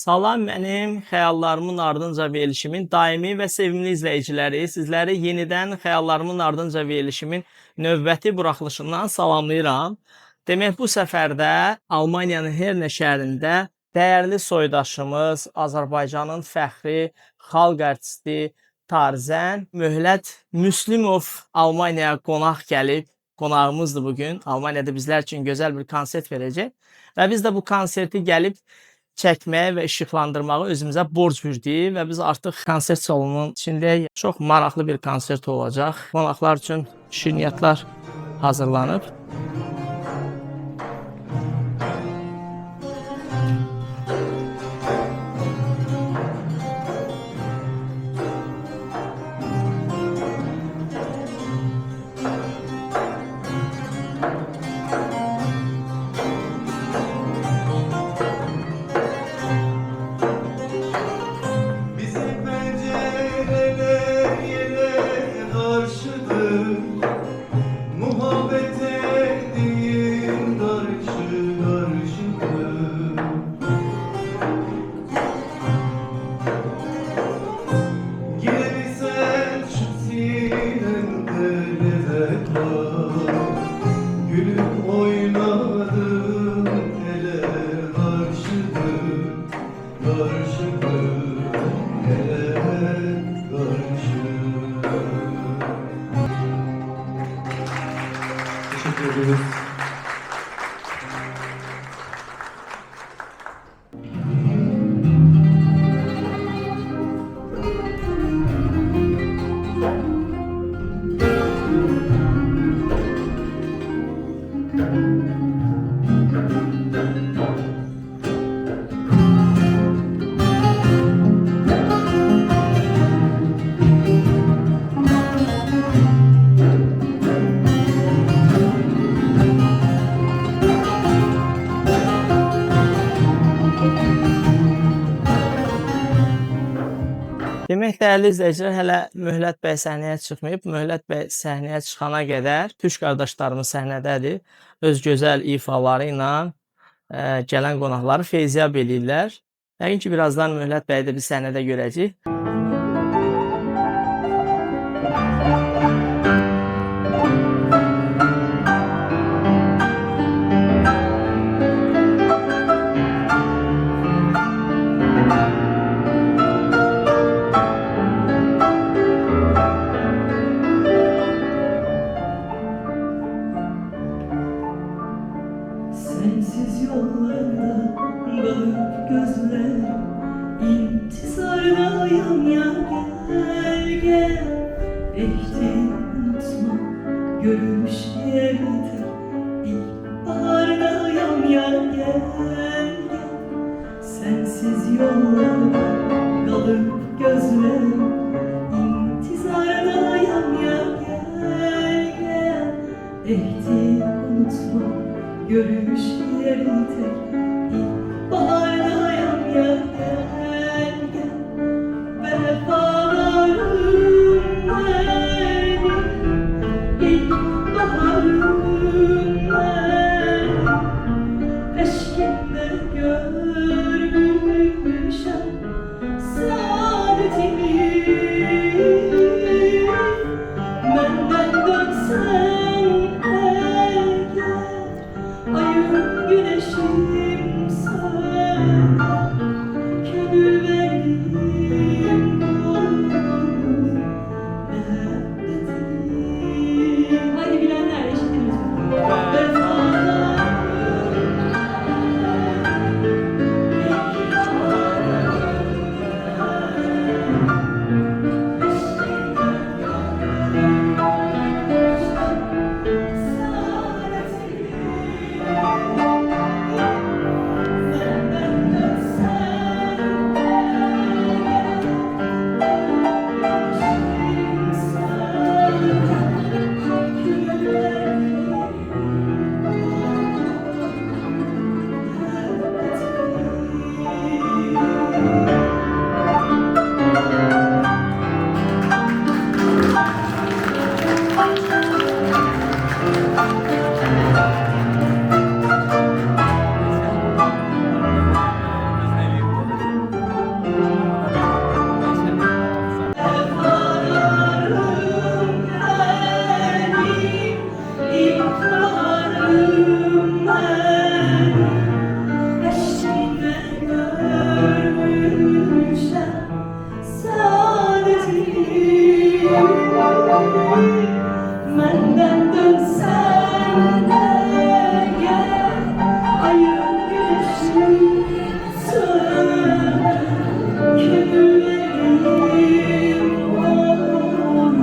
Salam mənim xəyallarımın ardınca verilişimin daimi və sevimli izləyiciləri, sizləri yenidən xəyallarımın ardınca verilişimin növbəti buraxılışından salamlayıram. Demək, bu səfər də Almaniyanın Herne şəhərində dəyərli soydaşımız, Azərbaycanın fəxri xalq artisti Tarzən Möhlət Müslümov Almaniyaya qonaq gəlib. Qonağımızdır bugün. Almaniyada bizlər üçün gözəl bir konsert verəcək və biz də bu konserti gəlib çəkməyə və işıqlandırmağı özümüzə borc bildik və biz artıq konsert salonunun içindəyik. Çox maraqlı bir konsert olacaq. Qonaqlar üçün şirniyyatlar hazırlanıb. Teşekkür ederiz. Demək, dəyərli izləyicilər, hələ Möhlət bəy səhnəyə çıxmayıb. Möhlət bəy səhnəyə çıxana qədər Türk qardaşlarımız səhnədədir. Öz gözəl ifaları ilə gələn qonaqları feyziyab eləyirlər. Yəqin ki, birazdan Möhlət bəyi də biz səhnədə görəcəyik. Sensiz yollarda balık gözler, intizardayım ya, gel gel. Ehdi unutma, görüş yeter, ilkbahardayım ya, gel gel. Sensiz yollarda balık gözler, intizardayım ya, gel gel. Ehdi unutma, görüş yeri tek, ilkbahardayım ya, gel gel. Vefalarım benim, ilkbaharım benim. Eşkimde görmüşem saadetimi. Benden dönsen eğer, ayım güneşim Menden dönsen de gel, ayın güneşim sön, kemiğim olur,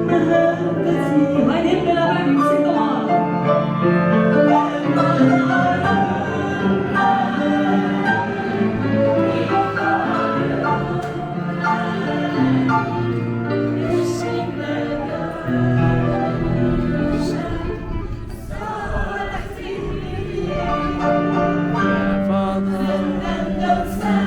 muhabbetim. Haydi hep beraber yüksek ama. Menden dönsen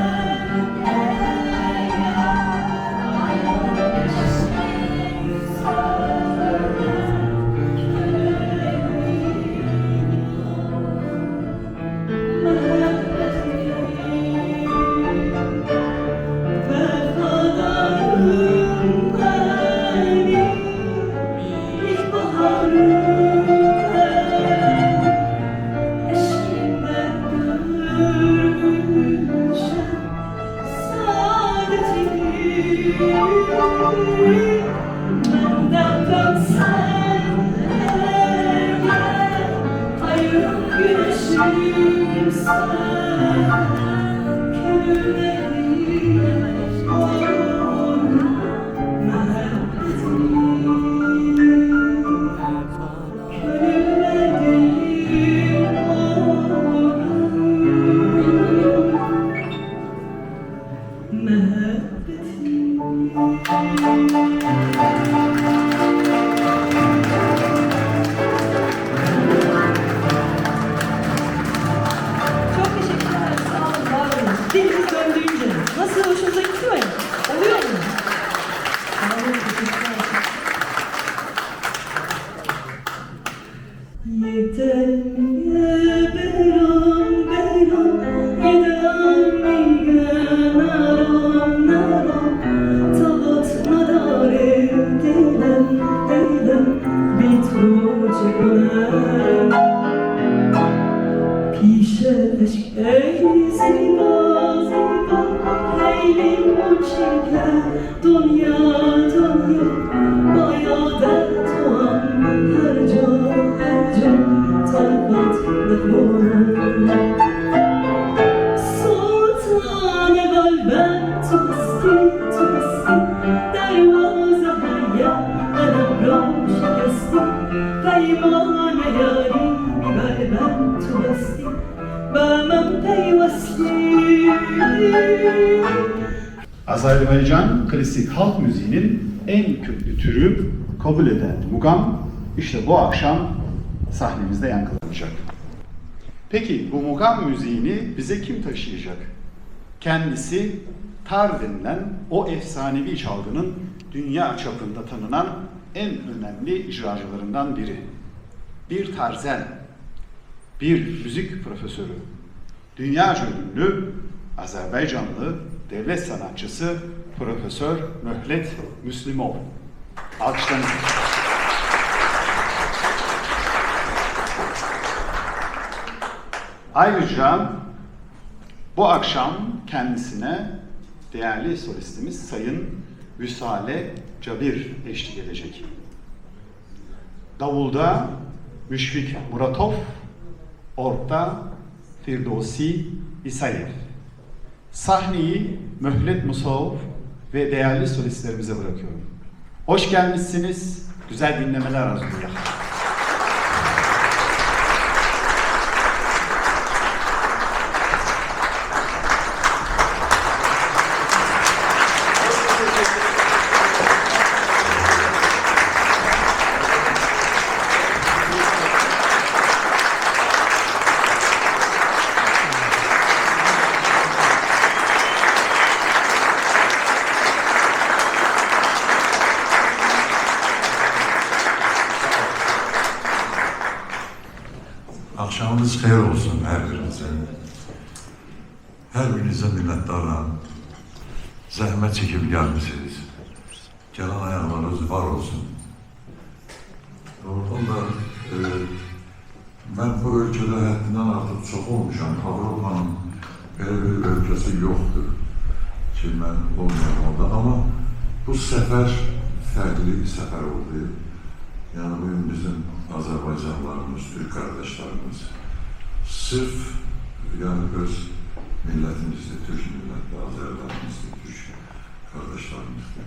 de gel, ayın güneşim sen, kemiğim olur, muhabbetim. Kemiğim olur, çok teşekkürler. Sağ olun, var olun. Dilimiz döndüğünce. Nasıl, hoşunuza gidiyor ya? Oluyor mu? Sağ olun, teşekkürler. Yeter beram beram, yedam naram naram, talat nadare dilem dilem, bitruce gönlem. Pişe eşk ey ziba ziba, heyli muçike, dünya dünya, bayade tuam, her can takat nefona. Sultan kalben tusti tusti, dervaze hayya, enebram şikesti, kaymane yari, kalben tusti, bamam peyvesti. Azerbaycan klasik halk müziğinin en köklü türü kabul eden mugam işte bu akşam sahnemizde yankılanacak. Peki bu mugam müziğini bize kim taşıyacak? Kendisi tar denilen o efsanevi çalgının dünya çapında tanınan en önemli icracılarından biri. Bir tarzen, bir müzik profesörü, dünyaca ünlü Azerbaycanlı devlet sanatçısı Profesör Möhlet Müslimov. Alkışlarınız. Ayrıca bu akşam kendisine değerli solistimiz Sayın Vüsale Cabir eşlik edecek. Davulda Müşfik Muratov, orta Firdevsi İsayev. Sahneyi Möhlet Musov ve değerli solistlerimize bırakıyorum. Hoş gelmişsiniz, güzel dinlemeler arzuluyorum. Akşamınız hayır olsun her birinize. Her birinize minnettarım. zəhmət çəkib gəlmişsiniz. Gələn ayaqlarınız var olsun. Oradan da mən bu ölkədə həddindən artıq çox olmuşam. Avropanın belə bir ölkəsi yoxdur ki, mən olmayam orada. Amma bu səfər fərqli bir səfər oldu. Yəni, bugün bizim Azərbaycanlarımız, Türk qardaşlarımız sırf öz millətimizdir, Türk millətli Azərbaycanımızdır, Türk qardaşlarımızdır.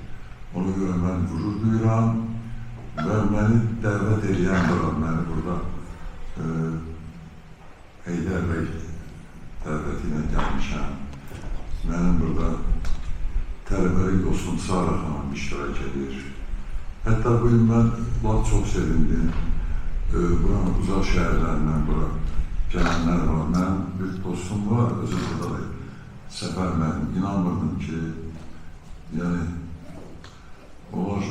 Ona görə mən qürur duyuram və məni dəvət edən məni burada Heydər bəy dəvəti ilə gəlmişəm. Mənim burada tələbəlik dostum Sara xanım iştirak edir. Hətta bugün mən çox sevindim. Buranın uzaq şəhərlərindən bura gələnlər var. Mənim bir dostum var, özü burada da səfər mənim. İnanmırdım ki, yəni, onlar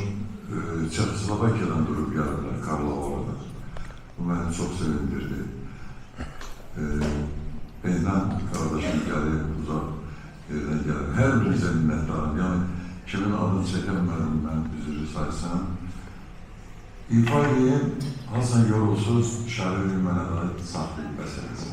Çexoslovakiyadan durub gəlirlər, Karlovadan. Bu məni çox sevindirdi. Beydən qardaşım gəlib, uzaq yerdən gəlib. Hər birinizə minnətdarım. Yəni, kimin adını çəkəmədim mən, üzrü saysan. İfa edeyim, Hasan yorulsuz, şairin mənə da saxlayıb məsələsi.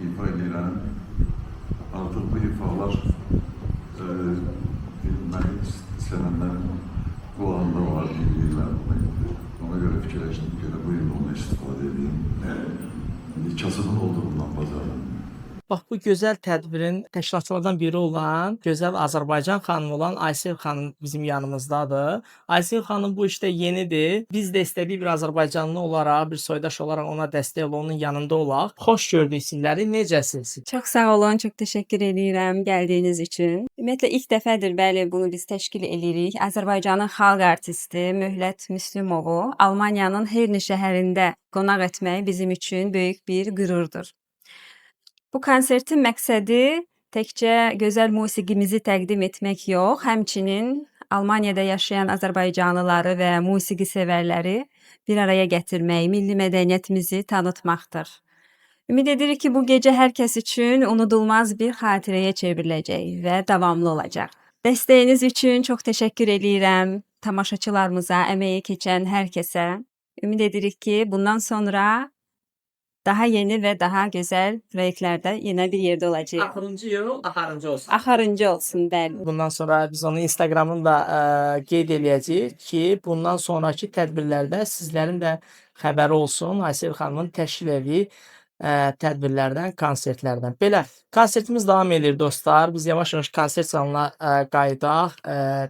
ifa edirəm. Artıq bu ifalar məni istənənlərin qulağında var, bilirlər bunu. Ona görə fikirləşdim ki, bu il onu istifadə edeyim. Kasıbın olduğundan bazarım. Bax, bu gözəl tədbirin təşkilatçılardan biri olan, gözəl Azərbaycan xanımı olan Aysel xanım bizim yanımızdadır. Aysel xanım bu işdə yenidir. Biz də istədik bir Azərbaycanlı olaraq, bir soydaş olaraq ona dəstək olaq, onun yanında olaq. Xoş gördük sizləri. Necəsiniz? Çox sağ olun, çox təşəkkür edirəm gəldiyiniz üçün. Ümumiyyətlə ilk dəfədir bəli bunu biz təşkil edirik. Azərbaycanın xalq artisti Möhlət Müslümovu Almaniyanın Herne şəhərində qonaq etmək bizim üçün böyük bir qürurdur. Bu konsertin məqsədi təkcə gözəl musiqimizi təqdim etmək yox, həmçinin Almaniyada yaşayan Azərbaycanlıları və musiqi sevərləri bir araya gətirmək, milli mədəniyyətimizi tanıtmaqdır. Ümid edirik ki, bu gecə hər kəs üçün unudulmaz bir xatirəyə çevriləcək və davamlı olacaq. Dəstəyiniz üçün çox təşəkkür edirəm tamaşaçılarımıza, əməyi keçən hər kəsə. Ümid edirik ki, bundan sonra daha yeni və daha gözəl proyektlərdə yenə bir yerdə olacağıq. Axırıncı yol axırıncı olsun. Axırıncı olsun, bəli. Bundan sonra biz onun Instagramını da qeyd eləyəcəyik ki, bundan sonraki tədbirlərdə sizlərin də xəbəri olsun. Aysel xanımın təşkil etdiyi tədbirlərdən, konsertlərdən. Belə, konsertimiz davam edir dostlar. Biz yavaş-yavaş konsert salonuna qayıdaq.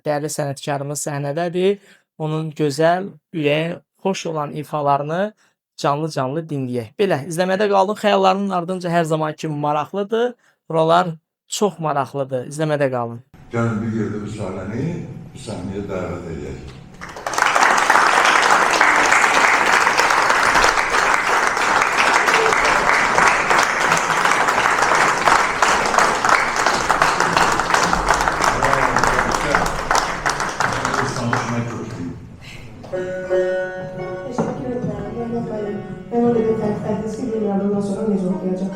Dəyərli sənətkarımız səhnədədir. Onun gözəl, ürəyə xoş olan ifalarını canlı-canlı dinləyək. Belə, izləmədə qaldın. Xəyallarımın ardınca hər zaman kimi maraqlıdır. Buralar çox maraqlıdır. İzləmədə qalın. Gəlin bir yerdə bu səhnəyə dəvət edək. Teşekkür ederim. Ben orada ertesi gün ondan sonra mezun okuyacağım.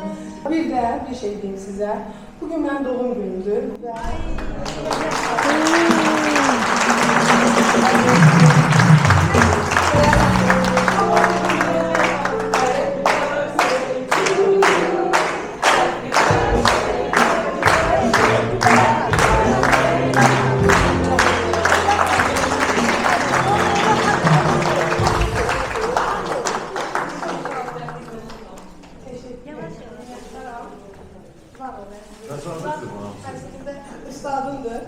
Bir de bir şey diyeyim size. Bugün ben doğum günümdür. Üstadımdır.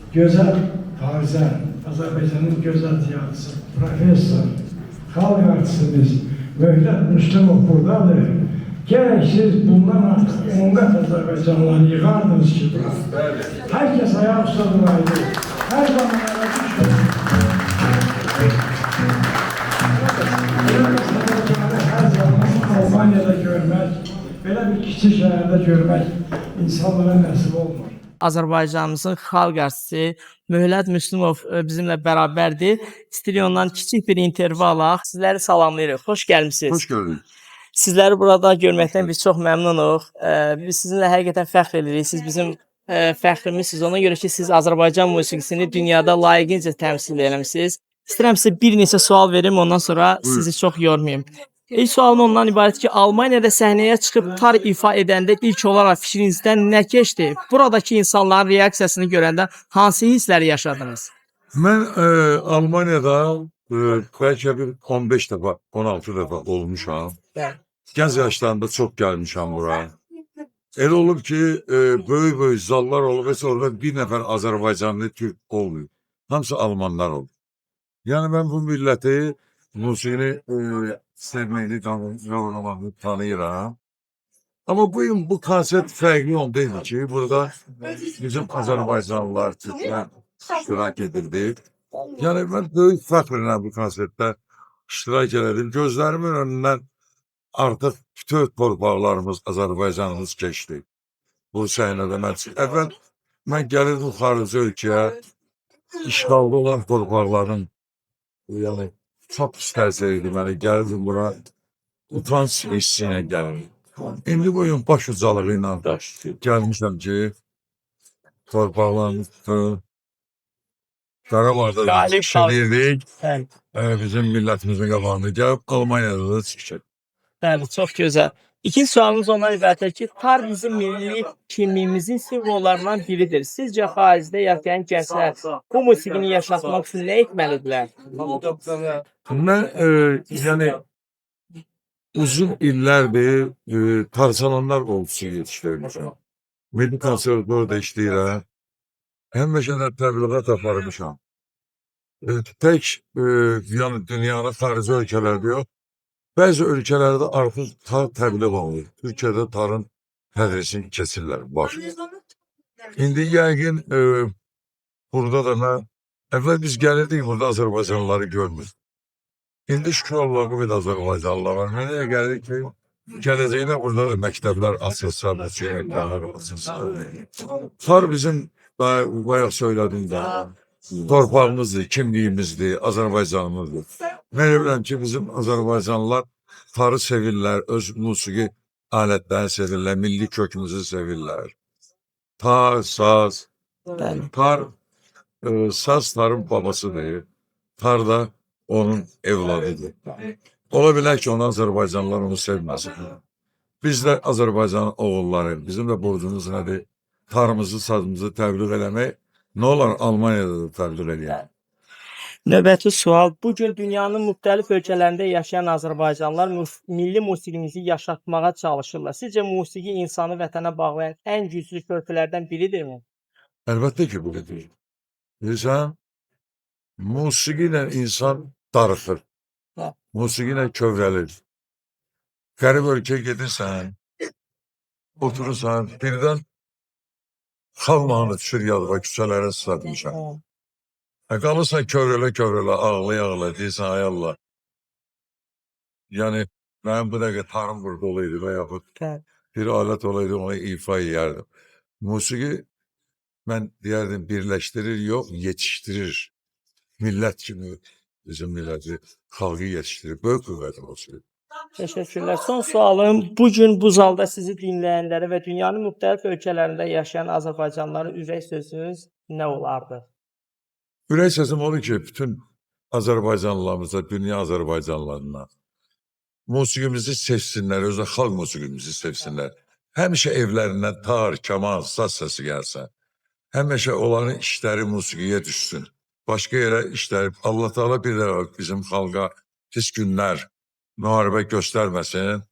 Gözəl Tarzən, Azərbaycanın gözəl tiyatrosu, professor, xalq artistimiz Möhlət Müslümov buradadır. Gərək siz bundan artıq onqat Azərbaycanlıları yığardınız ki, hər kəs ayaq üstə duraydı, hər zaman ayaq düşür. Hər zaman Almaniyada görmək, belə bir kiçik şəhərdə görmək insanlara nəsib olmur. Azərbaycanımızın xalq artisti Möhlət Müslümov bizimlə bərabərdir. İstəyirik ondan kiçik bir intervyu alaq. Sizləri salamlayırıq. Xoş gəlmisiniz. Hoş gördük. Sizləri burada görməkdən biz çox məmnunuq. Biz sizinlə həqiqətən fəxr edirik. Siz bizim fəxrimizsiniz. Ona görə ki, siz Azərbaycan musiqisini dünyada layiqincə təmsil etmisiniz. İstəyirəm sizə bir neçə sual verim, ondan sonra sizi çox yormayım. İlk sualım ondan ibarət ki, Almaniyada səhnəyə çıxıb tar ifa edəndə ilk olaraq fikrinizdən nə keçdi? Buradakı insanların reaksiyasını görəndə hansı hissləri yaşadınız? Mən Almaniyada bəlkə bir 15 dəfə, 16 dəfə olmuşam. Gənc yaşlarında çox gəlmişəm bura. Elə olub ki, böyük zallar olub, heç orada bir nəfər Azərbaycanlı Türk olmuyor. Hamısı Almanlar olub. Yəni mən bu milləti, musiqini sevməyini, qanunlamağını tanıyıram. Ama bu konsept fərqli ondaydı ki, burada bizim Azərbaycanlılar, Türklər iştirak edildi. Yəni mən böyük fəxrlə bu konseptdə iştirak edelim. Gözlərimin önündən artıq bütün torpaqlarımız, Azərbaycanımız keçdi. Bu səhnədə əvvəl mən gəlirdim xarici ölkəyə, işğalda olan torpaqların, yəni çox istərsəydi məni, gəlirdim bura, utanç hissinə gəlirdim. İndi bu gün baş ucalığı ilə gəlmişəm ki, torpaqlarımız Qarabağda da çıxışırdık, bizim millətimizin qabağında gəlib Almaniyada da çıxışır. Bəli, çox gözəl. İkinci sualımız ondan ibarətdir ki, tar bizim milli kimliyimizin simvollarından biridir. Sizcə xaricdə yaşayan gənclər bu musiqini yaşatmaq üçün nə etməlidirlər? Mən yəni uzun illərdir parçalanlar olsun yetişdirmişəm. Milli konservatuarda işləyirəm. Həmişə də təbliğat aparmışam. Tək yəni dünyanın xarici ölkələrdə yox. Bəzi ölkələrdə artıq tar təbliğ olunur. Türkiyədə tarın tədrisini keçirlər. Baş. İndi yəqin burada da əvvəl biz gəlirdik, burada Azərbaycanlıları görmür. İndi şükür Allah'a bir Azərbaycanlılar var. Mənə gəlir ki, gələcəkdə burada da məktəblər açılsa, məktəblər açılsa. Tar bizim, bayaq söylədim də, torpağımızdır, kimliyimizdir, Azərbaycanımızdır. Mən bilirəm ki, bizim Azərbaycanlılar tarı sevirlər, öz musiqi alətlərini sevirlər, milli kökümüzü sevirlər. Tar, saz, tar, saz tarın babasıdır, tar da onun evladıdır. Ola bilər ki, onu Azərbaycanlılar onu sevməsin. Biz də Azərbaycanın oğulları, bizim də borcumuz nədir? Tarımızı, sazımızı təbliğ eləmək, nə olar Almaniyada da təbliğ eləyək. Növbəti sual. Bugün dünyanın müxtəlif ölkələrində yaşayan Azərbaycanlılar milli musiqimizi yaşatmağa çalışırlar. Sizcə musiqi insanı vətənə bağlayan ən güclü körpülərdən biridirmi? Əlbəttə ki, bu qədər. Bilirsən, Musiqi ilə insan darıxır. Ha. Musiqi ilə kövrəlir. Qərib ölkəyə gedirsən, oturursan, birdən xalq mahnı düşür yadıma, küçələrə sıçratmışam. Qalırsan kövrələ, ağlaya, deyirsən, ay Allah. Yəni, mənim bu dəqiqə tarım burada olaydı və yaxud bir alət olaydı, onu ifa edərdim. Musiqi, mən deyərdim, birləşdirir, yox, yetişdirir. Millət kimi bizim milləti, xalqı yetişdirir. Böyük qüvvədir musiqi. Təşəkkürlər. Son sualım, bugün bu zalda sizi dinləyənlərə və dünyanın müxtəlif ölkələrində yaşayan azərbaycanlılara ürək sözünüz nə olardı? Ürək səsim odur ki, bütün Azərbaycanlılarımıza, dünya Azərbaycanlılarına musiqimizi sevsinlər, özə xalq musiqimizi sevsinlər. Həmişə evlərindən tar, kaman, saz səsi gəlsə, həmişə onların işləri musiqiyə düşsün. Başqa yerə işləri, Allah Teala bir də bizim xalqa pis günlər, müharibə göstərməsin,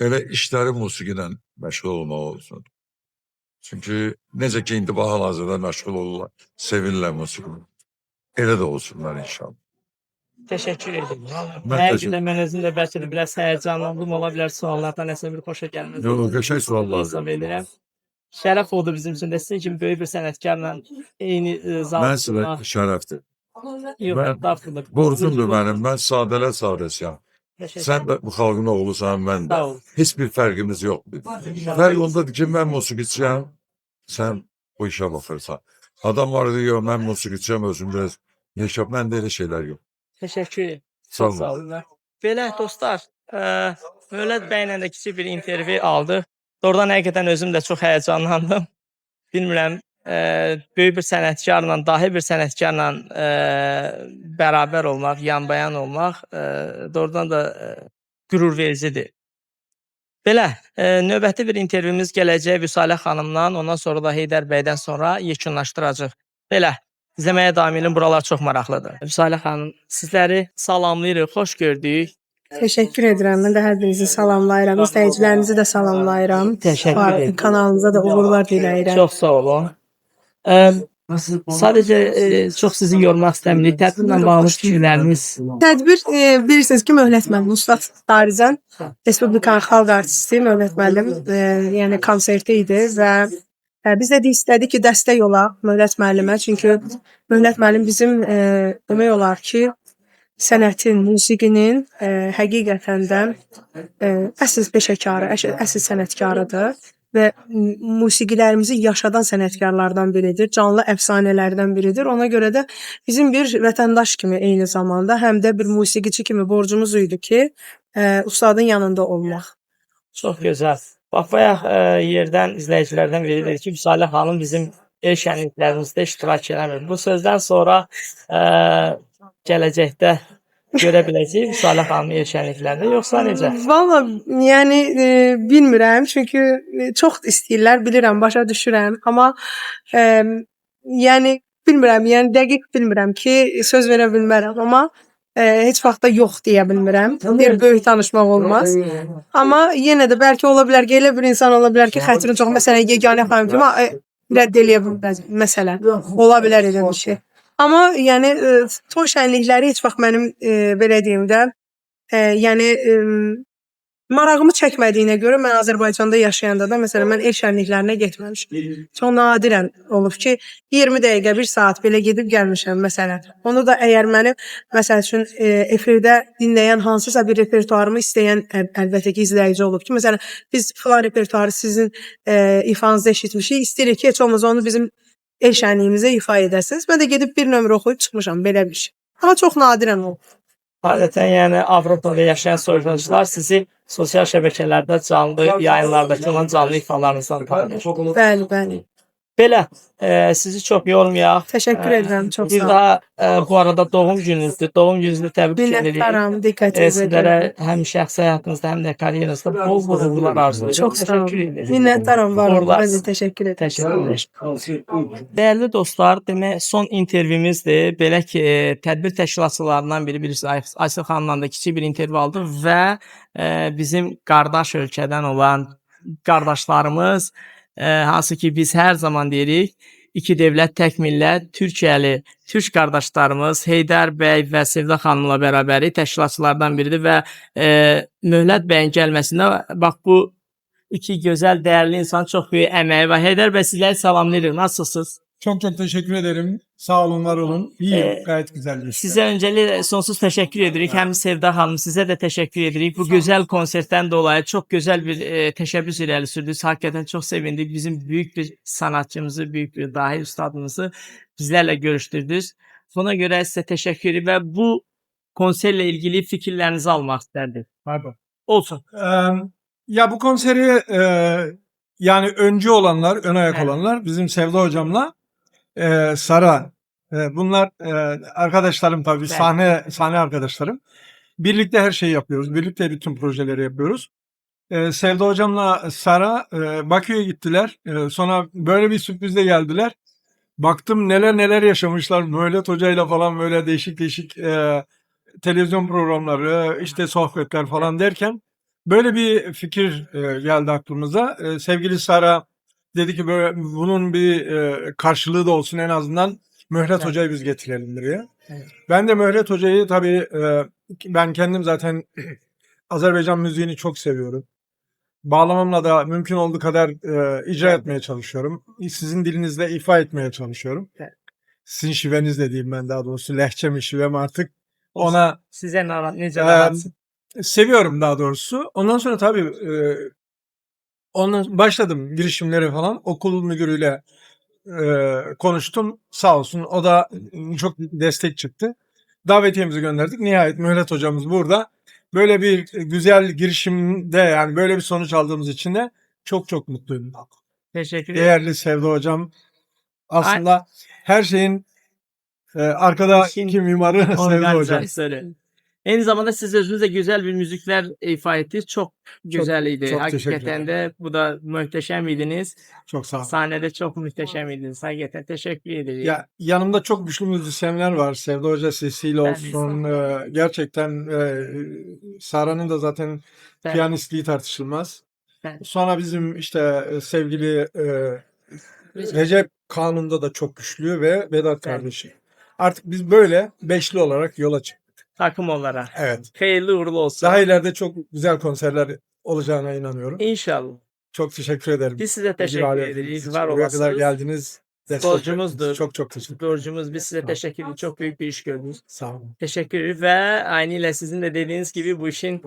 elə işləri musiqi ilə məşğul olmaq olsun. Çünki necə ki, indi hal-hazırda məşğul olurlar, sevirlər musiqi. Elə də olsunlar inşallah. Təşəkkür edirəm. Mən Həqiqətən mən özüm də bəlkə də biraz həyəcanlandım, ola bilər suallardan nəsə bir xoşa gəlməz. Yox, qəşəng suallardır. Hesab edirəm. Şərəf oldu bizim üçün də sizin kimi böyük bir sənətkarla eyni Mən sizə şərəfdir. Yox, mən- estağfurullah. Borcumdur mənim, mən sadələr sadəsiyəm. Təşəkkür Sən də bu xalqın oğlusan, mən də. Sağ ol. Heç bir fərqimiz yoxdur. Fərq ondadır ki, mən musiqiçiyəm, sən bu işə baxırsan. Adam var diyor, mən musiqiçiyəm, özüm biraz yaşab, məndə elə şeylər yox. Təşəkkür edirəm. Sağ Çox olun. sağ olun. Belə dostlar, Mövlət bəylə də kiçik bir intervyu aldıq. Oradan həqiqətən özüm də çox həyəcanlandım. Bilmirəm, böyük bir sənətkarla, dahi bir sənətkarla bərabər olmaq, yanbayan olmaq doğrudan da qürur vericidir. Belə, növbəti bir intervyumuz gələcək Vüsalə xanımdan, ondan sonra da Heydər bəydən sonra yekunlaşdıracaq. Belə, izləməyə davam edin, buralar çox maraqlıdır. Vüsalə xanım, sizləri salamlayırıq, xoş gördük. Teşekkür ederim. Ben de her birinizi salamlayıram. İzleyicilerinizi de salamlayıram. Təşəkkür edirəm. Kanalınıza da uğurlar diləyirəm. Çox sağ olun. Sadəcə çox sizi yormaq istəmirik. Tədbirlə bağlı fikirləriniz. Tədbir bilirsiniz ki, Möhlət müəllim Ustad Tarizən Respublikanın xalq artisti Möhlət müəllim yəni konserti idi və biz də istədik ki, dəstək olaq Möhlət müəllimə. Çünki Möhlət müəllim bizim demək olar ki, sənətin, musiqinin həqiqətən də əsl peşəkarı, əsl sənətkarıdır və musiqilərimizi yaşadan sənətkarlardan biridir, canlı əfsanələrdən biridir. Ona görə də bizim bir vətəndaş kimi eyni zamanda həm də bir musiqiçi kimi borcumuz idi ki, ustadın yanında olmaq. Çox gözəl. Bax, bayaq yerdən izləyicilərdən biri dedi ki, Vüsalə xanım bizim el şənliklərimizdə iştirak eləmir. Bu sözdən sonra gələcəkdə görə biləcəyik Vüsalə xanımın el şənliklərində, yoxsa necə? Valla, yəni bilmirəm, çünki çox istəyirlər, bilirəm, başa düşürəm, amma yəni bilmirəm, yəni dəqiq bilmirəm ki, söz verə bilmərəm, amma heç vaxt da yox deyə bilmirəm. Bir böyük danışmaq olmaz. Amma yenə də bəlkə ola bilər ki, elə bir insan ola bilər ki, xətrin çox, məsələn, yeganə xanım kimi rədd eləyə bilməz, məsələn. Ola bilər elə bir şey. Amma yəni toy şənlikləri heç vaxt mənim belə deyim də, yəni marağımı çəkmədiyinə görə mən Azərbaycanda yaşayanda da məsələn mən el şənliklərinə getməmişəm. Çox nadirən olub ki, 20 dəqiqə, 1 saat belə gedib gəlmişəm məsələn. Onu da əgər mənim məsəl üçün efirdə dinləyən hansısa bir repertuarımı istəyən əlbəttə ki, izləyici olub ki, məsələn biz filan repertuarı sizin ifanızda eşitmişik, istəyirik ki, heç olmaz onu bizim el şənliyimizə ifa edəsiniz. Mən də gedib bir nömrə oxuyub çıxmışam belə bir şey. Amma çox nadirən olub. Adətən yəni Avropada yaşayan soyunculular sizi sosial şəbəkələrdə canlı yayınlardakı olan canlı ifalarınızdan tanıyır. Bəli, bəli. Belə, sizi çox yormayaq. Təşəkkür edirəm, çox Bir sağ olun. daha bu arada doğum gününüzdür. Doğum gününüzü təbrik edirik. Minnətdaram, diqqətinizi Sizlərə edirəm. həm şəxsi həyatınızda, həm də karyeranızda bol uğurlar arzulayıram. Çox sağ olun. Təşəkkür edirəm. Minnətdaram, var olun. Uğurlar. Mən də təşəkkür edirəm. Təşəkkürlər. Dəyərli dostlar, demək son intervyumuzdur. Belə ki, tədbir təşkilatçılarından biri Aysel xanımla da kiçik bir intervyu aldıq və bizim qardaş ölkədən olan qardaşlarımız, hansı ki biz hər zaman deyirik, iki dövlət, tək millət, Türkiyəli türk qardaşlarımız Heydər bəy və Sevda xanımla bərabərik təşkilatçılardan biridir və Möhlət bəyin gəlməsində bax bu iki gözəl, dəyərli insan çox böyük əməyi var. Heydər bəy sizləri salamlayırıq. Nasılsınız? Çok çok teşekkür ederim. Sağ olun, var olun. İyiyim, Ee, gayet güzel geçti. Sizə öncəliklə sonsuz təşəkkür edirik. Həm Sevda xanım sizə də təşəkkür edirik. Bu gözəl konsertdən dolayı çox gözəl bir təşəbbüs irəli sürdünüz. Həqiqətən çox sevindik. Bizim böyük bir sanatçımızı, böyük bir dahi ustadımızı bizlərlə görüşdürdünüz. Buna görə sizə təşəkkür edirik və bu konserlə ilgili fikirlərinizi almaq istərdik. Pardon. Olsun. Ya bu konseri yani öncü olanlar, ön ayak Evet. olanlar bizim Sevda hocamla Sara. Bunlar arkadaşlarım tabii, Evet. sahne arkadaşlarım. Birlikte her şeyi yapıyoruz. Birlikte bütün projeleri yapıyoruz. Sevda hocamla Sara Bakü'ye gittiler. Sonra böyle bir sürprizle geldiler. Baktım neler neler yaşamışlar. Möhlət hocayla falan böyle değişik değişik televizyon programları, işte sohbetler falan derken böyle bir fikir geldi aklımıza. Sevgili Sara dedi ki böyle bunun bir karşılığı da olsun, en azından Möhlət Evet. hocayı biz getirelim buraya. Evet. Ben de Möhlət hocayı tabii ben kendim zaten Azerbaycan müziğini çok seviyorum. Bağlamamla da mümkün olduğu kadar icra etmeye çalışıyorum. Sizin dilinizle ifa etmeye çalışıyorum. Evet. Sizin şivenizle diyeyim ben daha doğrusu. Lehçe mi şivem artık. Ona Sizə necə Eee, narahatsınız? seviyorum daha doğrusu. Ondan sonra tabii ondan başladım girişimlere falan. Okul müdürüyle konuştum. Sağ olsun. O da çok destek çıktı. Davetiyemizi gönderdik. Nihayet Möhlət hocamız burada. Böyle bir güzel girişimde, yani böyle bir sonuç aldığımız için de çok çok mutluyum. Təşəkkür ederim. Değerli Sevda hocam. Aslında her şeyin arkadaki mimarı Sevda hocam. Organizatörü. Eyni zamanda siz özünüz də gözəl bir müziklər ifa etdiniz. Çox gözəl idi. çok teşekkür Həqiqətən də bu da möhtəşəm idiniz. Çok sağ olun. Sahnədə çox möhtəşəm idiniz. Həqiqətən təşəkkür edirik. Ya yanımda çok güçlü müzisyenler var. Sevda Hoca sesiyle Ben olsun. Gerçekten Sara'nın da zaten Ben- piyanistliği tartışılmaz. Ben- Sonra bizim işte sevgili Recep Kanun'da da çok güçlü ve Vedat Ben- kardeşi. Artık biz böyle beşli olarak yola çıktık. Takım olaraq. Evet. Xeyirli uğurlu olsun. Daha ileride çok güzel konserler olacağına inanıyorum. İnşallah. Çok teşekkür ederim. Biz sizə Bilgi təşəkkür aletiniz edirik. için Var buraya kadar olasınız. geldiniz. destek Sporcumuzdur. verdiniz. Çok çok teşekkür ederim. Borcumuz. Biz sizə təşəkkür edirik. Çox böyük bir iş gördünüz. Sağ olun. Teşekkür edirik və aynı ilə sizin də dediyiniz gibi bu işin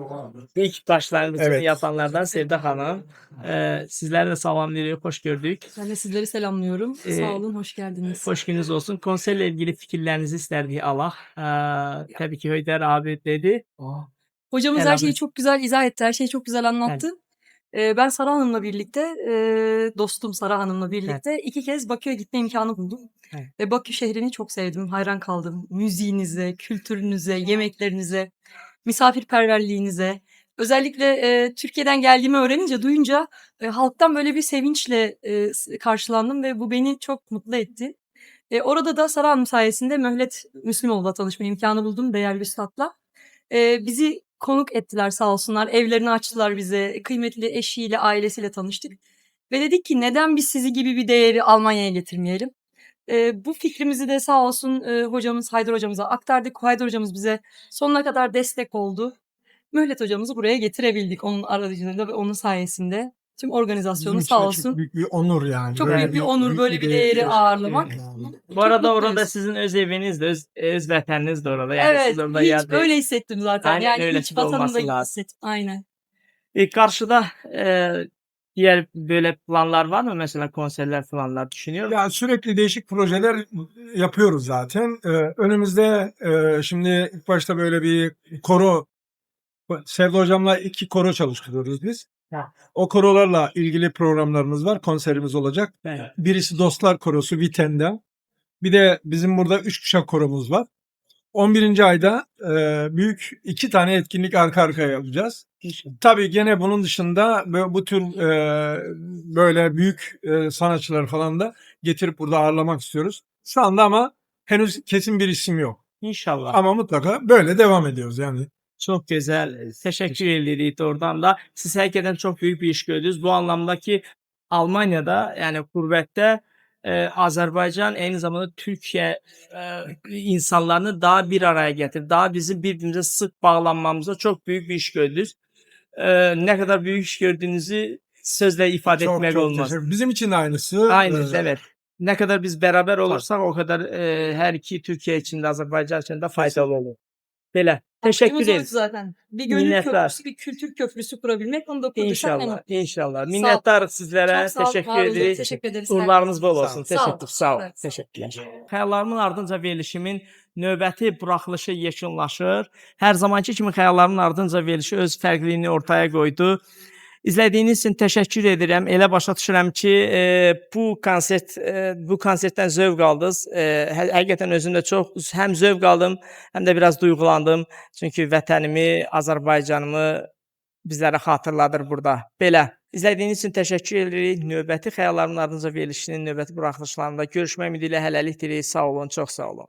ilk başlanğıcını Evet. yapanlardan Sevda xanım. Sizləri də salamlayırıq, xoş gördük. Ben de sizleri selamlıyorum. Ee, Sağ olun, hoş geldiniz. Xoş gününüz olsun. Konserlə ilgili fikirlərinizi istərdik alaq. Təbii ki, Heydər abi dedi. Hocamız Beraber. her şeyi çok güzel izah etti, her şeyi çok güzel anlattı. Ben Sara Hanım'la birlikte, dostum Sara Hanım'la birlikte 2 kez Bakü'ye gitme imkanı buldum. Evet. Ve Bakü şehrini çok sevdim, hayran kaldım. Müziğinize, kültürünüze, yemeklerinize, misafirperverliğinize. Özellikle Türkiye'den geldiğimi öğrenince, duyunca halktan böyle bir sevinçle karşılandım ve bu beni çok mutlu etti. Orada da Sara Hanım sayesinde Möhlət Müslümoğlu'la tanışma imkanı buldum, değerli üstadla. Bizi konuk ettiler sağ olsunlar. Evlerini açtılar bize. Kıymetli eşiyle, ailesiyle tanıştık. Ve dedik ki neden biz sizi gibi bir değeri Almanya'ya getirmeyelim? Bu fikrimizi de sağ olsun hocamız Haydar hocamıza aktardık. Haydar hocamız bize sonuna kadar destek oldu. Möhlət hocamızı buraya getirebildik onun aracılığıyla ve onun sayesinde. Tüm organizasyonu Bizim sağ için olsun. Çok büyük bir onur yani. Çok büyük bir onur, böyle bir değeri ağırlamak. Bu arada Çok orada mutluyuz. sizin öz eviniz de, öz vətəniniz de orada. Yani Evet, siz orada hiç yerde. öyle hissettim zaten. Aynen Yani öyle, hiç siz olması vatanımda gibi lazım. hissettim. Aynen. Karşıda diğer böyle planlar var mı? Mesela konserler falanlar düşünüyor musunuz? Ya sürekli değişik projeler yapıyoruz zaten. Önümüzde şimdi ilk başta böyle bir koro, Sevda hocamla 2 koro çalıştırıyoruz biz. Ha. O korolarla ilgili programlarımız var, konserimiz olacak. Evet. Birisi Dostlar Korosu Viten'den. Bir de bizim burada 3 kuşak koromuz var. 11. ayda büyük 2 tane etkinlik arka arkaya yapacağız. Tabii gene bunun dışında bu tür böyle büyük sanatçılar falan da getirip burada ağırlamak istiyoruz. Şu anda ama henüz kesin bir isim yok. İnşallah. Ama mutlaka böyle devam ediyoruz yani. Çok güzel. Teşekkür edirik oradan da. Siz həqiqətən çox büyük bir iş gördünüz. Bu anlamda ki Almanya'da yani gurbette Azərbaycan eyni zamanda Türkiyə insanlarını daha bir araya gətirdi. Daha bizim bir-birimizə sıx bağlanmamıza çok büyük bir iş gördünüz. Ne kadar büyük iş gördüğünüzü sözle ifade Çok etmek çok olmaz. teşekkür. Bizim için de aynısı. Aynen, evet. Ne kadar biz beraber olursak o kadar her iki Türkiye için de Azerbaycan için de faydalı olur. Belə. Teşekkür Amacımız oydu ederiz. zaten. Bir gönül Minnettar. köprüsü, bir kültür köprüsü kurabilmek. Onu da kurduysak ne İnşallah, mutlu. inşallah. ol. Minnettarız sizlere. Çok sağ ol, Teşekkür var olun. ederiz. Teşekkür ederiz. Uğurlarınız bol olsun. Sağ ol. Teşekkür, sağ ol. Evet. Teşekkürler. Xəyallarımın ardınca verilişimin növbəti buraxılışı yekunlaşır. Hər zamanki kimi xəyallarımın ardınca verilişi öz fərqliyini ortaya qoydu. İzlədiyiniz üçün təşəkkür edirəm. Elə başa düşürəm ki, bu konsertdən zövq aldınız. Həqiqətən özüm də çox həm zövq aldım, həm də biraz duyğulandım. Çünki vətənimi, Azərbaycanımı bizlərə xatırladır burada. Belə. İzlədiyiniz üçün təşəkkür edirik. Növbəti xəyallarımın ardınca verilişinin növbəti buraxılışlarında görüşmək ümidi ilə hələlik deyirik. Sağ olun, çox sağ olun.